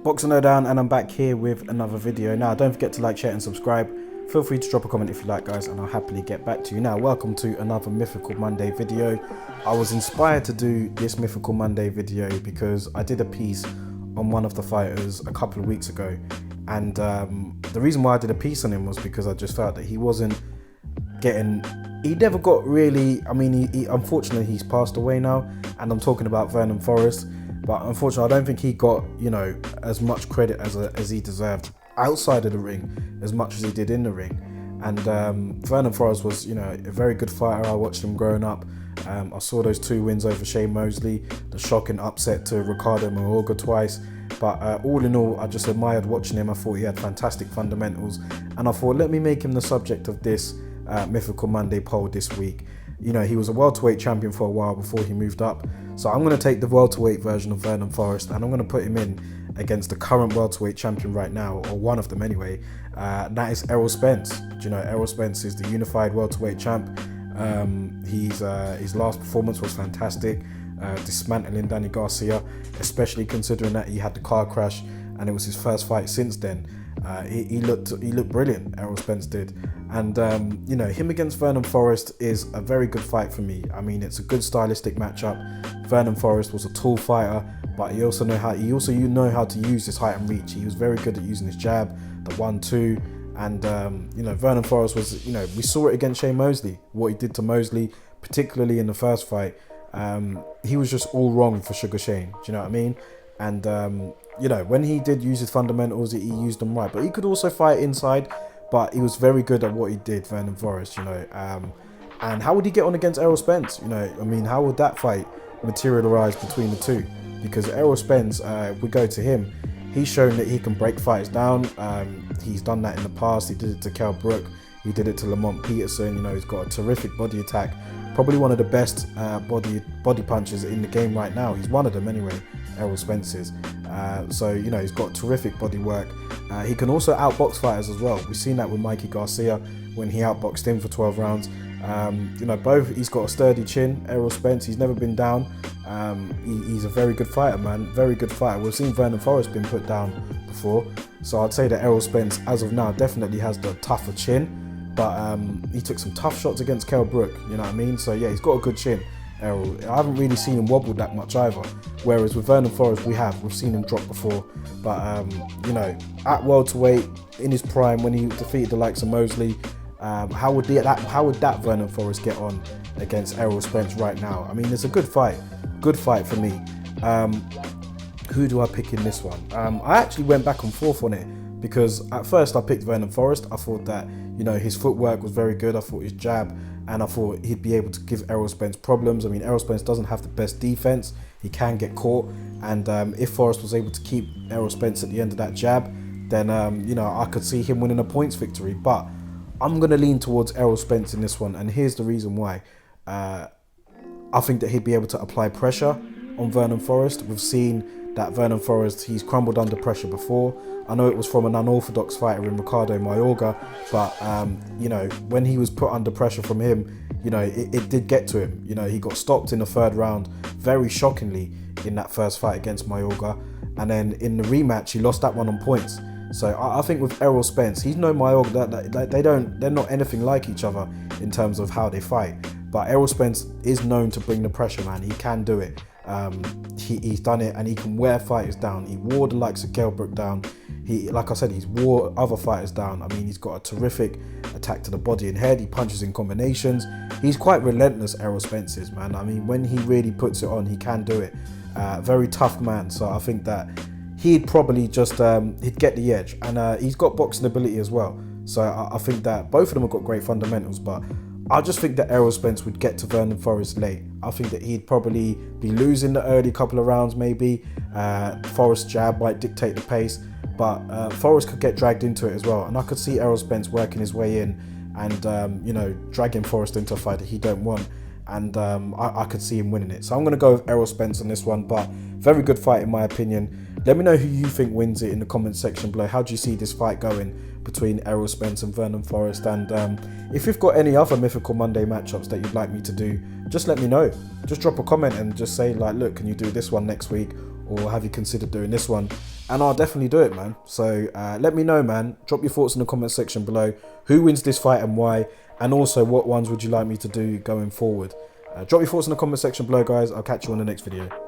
Boxing Lowdown, and I'm back here with another video. Now, don't forget to like, share and subscribe. Feel free to drop a comment if you like, guys, and I'll happily get back to you. Now, welcome to another Mythical Monday video. I was inspired to do this Mythical Monday video because I did a piece on one of the fighters a couple of weeks ago, and the reason why I did a piece on him was because I just felt that he wasn't getting, he never got really, I mean, he unfortunately he's passed away now, and I'm talking about Vernon Forrest. But unfortunately, I don't think he got, you know, as much credit as he deserved outside of the ring, as much as he did in the ring. And Vernon Forrest was, you know, a very good fighter. I watched him growing up. I saw those 2 wins over Shane Mosley, the shocking upset to Ricardo Mayorga twice. But all in all, I just admired watching him. I thought he had fantastic fundamentals. And I thought, let me make him the subject of this Mythical Monday poll this week. You know, he was a welterweight champion for a while before he moved up. So I'm going to take the welterweight version of Vernon Forrest and I'm going to put him in against the current welterweight champion right now, or one of them anyway. That is ERROL Spence. Do you know, ERROL Spence is the unified welterweight champ. His last performance was fantastic, dismantling Danny Garcia, especially considering that he had the car crash and it was his first fight since then. He looked brilliant, ERROL Spence did. And you know, him against Vernon Forrest is a very good fight for me. I mean, it's a good stylistic matchup. Vernon Forrest was a tall fighter, but he also know how to use his height and reach. He was very good at using his jab, the 1-2, and you know, Vernon Forrest was, you know, we saw it against Shane Mosley, what he did to Mosley, particularly in the first fight. He was just all wrong for Sugar Shane. Do you know what I mean? And you know, when he did use his fundamentals, he used them right, but he could also fight inside. But he was very good at what he did, Vernon Forrest, you know. And how would he get on against ERROL Spence? You know, I mean, how would that fight materialize between the two? Because ERROL Spence, if we go to him, he's shown that he can break fighters down. He's done that in the past. He did it to Kell Brook. He did it to Lamont Peterson. You know, he's got a terrific body attack. Probably one of the best body punchers in the game right now. He's one of them anyway, ERROL Spence is. So, you know, he's got terrific body work. He can also outbox fighters as well. We've seen that with Mikey Garcia when he outboxed him for 12 rounds. You know, he's got a sturdy chin, ERROL Spence. He's never been down. He's a very good fighter, man. Very good fighter. We've seen Vernon Forrest been put down before. So I'd say that ERROL Spence, as of now, definitely has the tougher chin. But he took some tough shots against Kell Brook, you know what I mean? So yeah, he's got a good chin, ERROL. I haven't really seen him wobble that much either. Whereas with Vernon Forrest, we've seen him drop before. But you know, at welterweight, in his prime, when he defeated the likes of Mosley, how would that Vernon Forrest get on against ERROL Spence right now? I mean, it's a good fight for me. Who do I pick in this one? I actually went back and forth on it, because at first I picked Vernon Forrest. I thought that, you know, his footwork was very good. I thought his jab, and I thought he'd be able to give ERROL Spence problems. I mean, ERROL Spence doesn't have the best defense. He can get caught, and if Forrest was able to keep ERROL Spence at the end of that jab, then you know, I could see him winning a points victory. But I'm going to lean towards ERROL Spence in this one, and here's the reason why. I think that he'd be able to apply pressure on Vernon Forrest. We've seen that Vernon Forrest, he's crumbled under pressure before. I know it was from an unorthodox fighter in Ricardo Mayorga, but you know, when he was put under pressure from him, you know, it did get to him. You know, he got stopped in the 3rd round, very shockingly, in that first fight against Mayorga, and then in the rematch, he lost that one on points. So I think with ERROL Spence, he's no Mayorga. They're not anything like each other in terms of how they fight. But ERROL Spence is known to bring the pressure, man. He can do it. He's done it, and he can wear fighters down. He wore the likes of Kell Brook down. Like I said, he's wore other fighters down. I mean, he's got a terrific attack to the body and head. He punches in combinations. He's quite relentless, ERROL Spence is, man. I mean, when he really puts it on, he can do it. Very tough man. So I think that he'd probably just he'd get the edge, and he's got boxing ability as well. So I think that both of them have got great fundamentals, but I just think that ERROL Spence would get to Vernon Forrest late. I think that he'd probably be losing the early couple of rounds, maybe. Forrest's jab might dictate the pace, but Forrest could get dragged into it as well. And I could see ERROL Spence working his way in and, you know, dragging Forrest into a fight that he don't want. And I could see him winning it. So I'm going to go with ERROL Spence on this one, but very good fight in my opinion. Let me know who you think wins it in the comment section below. How do you see this fight going between ERROL Spence and Vernon Forrest? And if you've got any other Mythical Monday matchups that you'd like me to do, just let me know. Just drop a comment and just say, like, look, can you do this one next week? or have you considered doing this one? And I'll definitely do it, man. So let me know, man. Drop your thoughts in the comment section below. Who wins this fight and why? And also, what ones would you like me to do going forward? Drop your thoughts in the comment section below, guys. I'll catch you on the next video.